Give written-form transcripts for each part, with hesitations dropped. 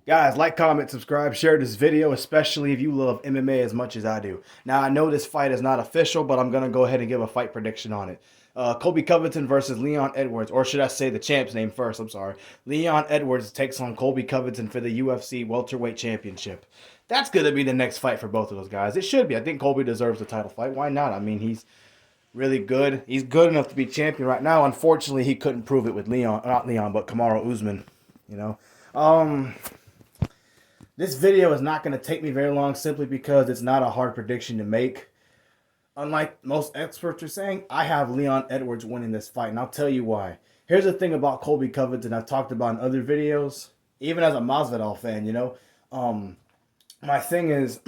Guys, like, comment, subscribe, share this video, especially if you love MMA as much as I do. Now, I know this fight is not official, but I'm going to go ahead and give a fight prediction on it. Colby Covington versus Leon Edwards, or should I say the champ's name first, I'm sorry. Leon Edwards takes on Colby Covington for the UFC Welterweight Championship. That's going to be the next fight for both of those guys. It should be. I think Colby deserves the title fight. Why not? I mean, he's really good. He's good enough to be champion right now. Unfortunately, he couldn't prove it with Leon, not Leon, but Kamaru Usman, you know. This video is not going to take me very long simply because it's not a hard prediction to make. Unlike most experts are saying, I have Leon Edwards winning this fight, and I'll tell you why. Here's the thing about Colby Covington I've talked about in other videos, even as a Masvidal fan, you know. My thing is,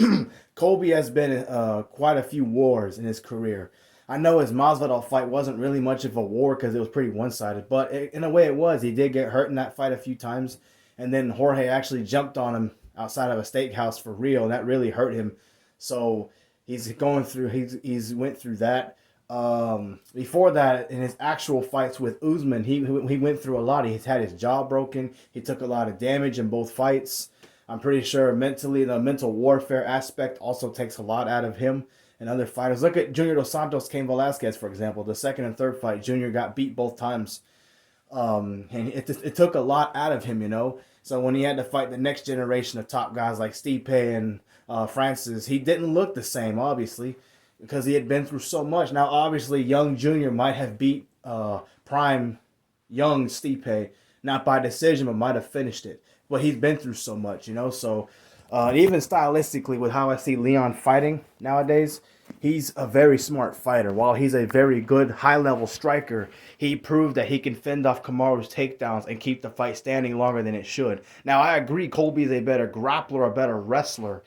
Colby has been in quite a few wars in his career. I know his Masvidal fight wasn't really much of a war because it was pretty one-sided, but in a way it was. He did get hurt in that fight a few times, and then Jorge actually jumped on him outside of a steakhouse for real, and that really hurt him. So he's going through. He's went through that. Before that, in his actual fights with Usman, he went through a lot. He's had his jaw broken. He took a lot of damage in both fights. I'm pretty sure mentally, the mental warfare aspect also takes a lot out of him and other fighters. Look at Junior Dos Santos, Cain Velasquez, for example. The second and third fight, Junior got beat both times. And it took a lot out of him, you know. So when he had to fight the next generation of top guys like Stipe and Francis, he didn't look the same, obviously, because he had been through so much. Now, obviously, young Junior might have beat prime young Stipe, not by decision, but might have finished it. But he's been through so much, you know. So even stylistically, with how I see Leon fighting nowadays, he's a very smart fighter. While he's a very good high-level striker, he proved that he can fend off Kamaru's takedowns and keep the fight standing longer than it should. Now, I agree Colby's a better grappler, a better wrestler,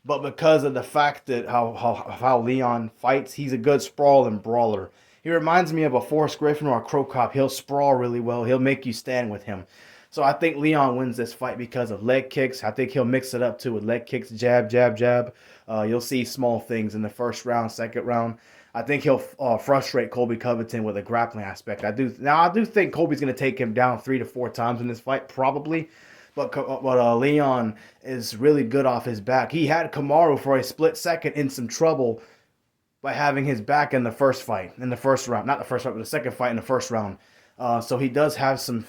but because of the fact that how Leon fights, he's a good sprawl and brawler. He reminds me of a Forrest Griffin or a Crow Cop. He'll sprawl really well. He'll make you stand with him. So I think Leon wins this fight because of leg kicks. I think he'll mix it up too with leg kicks, jab, jab, jab. You'll see small things in the first round, second round. I think he'll frustrate Colby Covington with a grappling aspect. I do think Colby's going to take him down 3 to 4 times in this fight, probably. But Leon is really good off his back. He had Kamaru for a split second in some trouble by having his back in the first fight, in the first round. Not the first round, but the second fight in the first round. So he does have some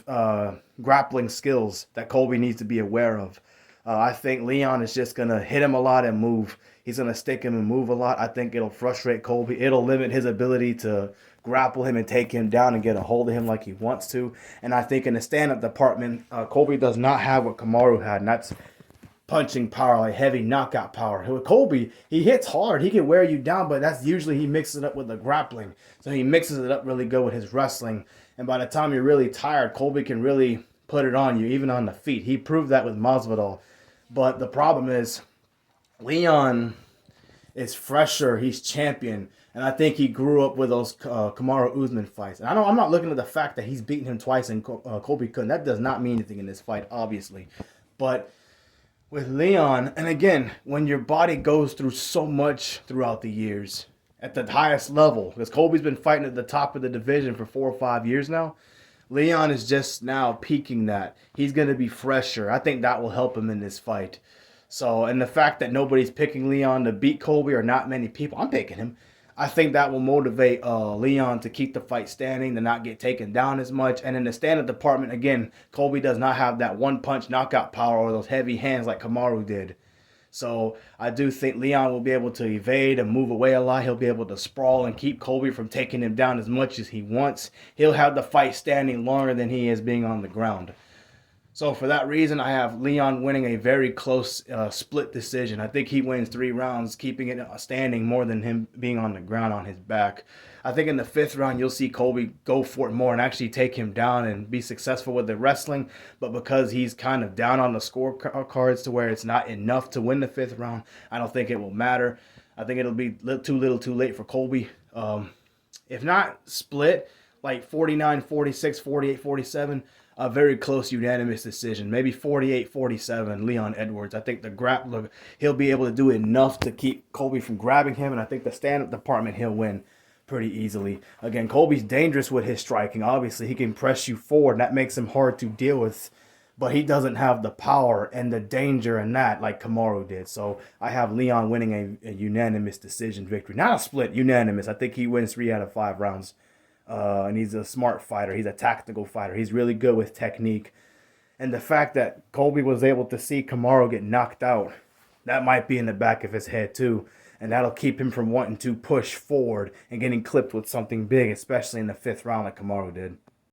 grappling skills that Colby needs to be aware of. I think Leon is just going to hit him a lot and move. He's going to stick him and move a lot. I think it'll frustrate Colby. It'll limit his ability to grapple him and take him down and get a hold of him like he wants to. And I think in the stand-up department, Colby does not have what Kamaru had, and that's punching power, like heavy knockout power. With Colby, he hits hard. He can wear you down, but that's usually he mixes it up with the grappling. So he mixes it up really good with his wrestling. And by the time you're really tired, Colby can really put it on you, even on the feet. He proved that with Masvidal. But the problem is, Leon is fresher. He's champion. And I think he grew up with those Kamaru Usman fights. And I'm not looking at the fact that he's beaten him twice and Colby couldn't. That does not mean anything in this fight, obviously. But with Leon, and again, when your body goes through so much throughout the years, at the highest level, because Colby's been fighting at the top of the division for 4 or 5 years now, Leon is just now peaking that. He's going to be fresher. I think that will help him in this fight. So, and the fact that nobody's picking Leon to beat Colby, or not many people, I'm picking him. I think that will motivate Leon to keep the fight standing, to not get taken down as much. And in the stand-up department, again, Colby does not have that one-punch knockout power or those heavy hands like Kamaru did. So I do think Leon will be able to evade and move away a lot. He'll be able to sprawl and keep Colby from taking him down as much as he wants. He'll have the fight standing longer than he is being on the ground. So for that reason, I have Leon winning a very close split decision. I think he wins 3 rounds, keeping it standing more than him being on the ground on his back. I think in the 5th round, you'll see Colby go for it more and actually take him down and be successful with the wrestling. But because he's kind of down on the scorecards to where it's not enough to win the 5th round, I don't think it will matter. I think it'll be too little too late for Colby. If not split, like 49-46, 48-47, a very close unanimous decision. Maybe 48-47, Leon Edwards. I think the grappler, he'll be able to do enough to keep Colby from grabbing him, and I think the stand-up department, he'll win pretty easily. Again, Colby's dangerous with his striking. Obviously, he can press you forward, and that makes him hard to deal with. but he doesn't have the power and the danger in that like Kamaru did. So I have Leon winning a unanimous decision victory. Not a split, unanimous. I think he wins 3 out of 5 rounds. And he's a smart fighter. He's a tactical fighter. He's really good with technique. And the fact that Colby was able to see Kamaru get knocked out, that might be in the back of his head too. And that'll keep him from wanting to push forward and getting clipped with something big, especially in the 5th round like Kamaru did.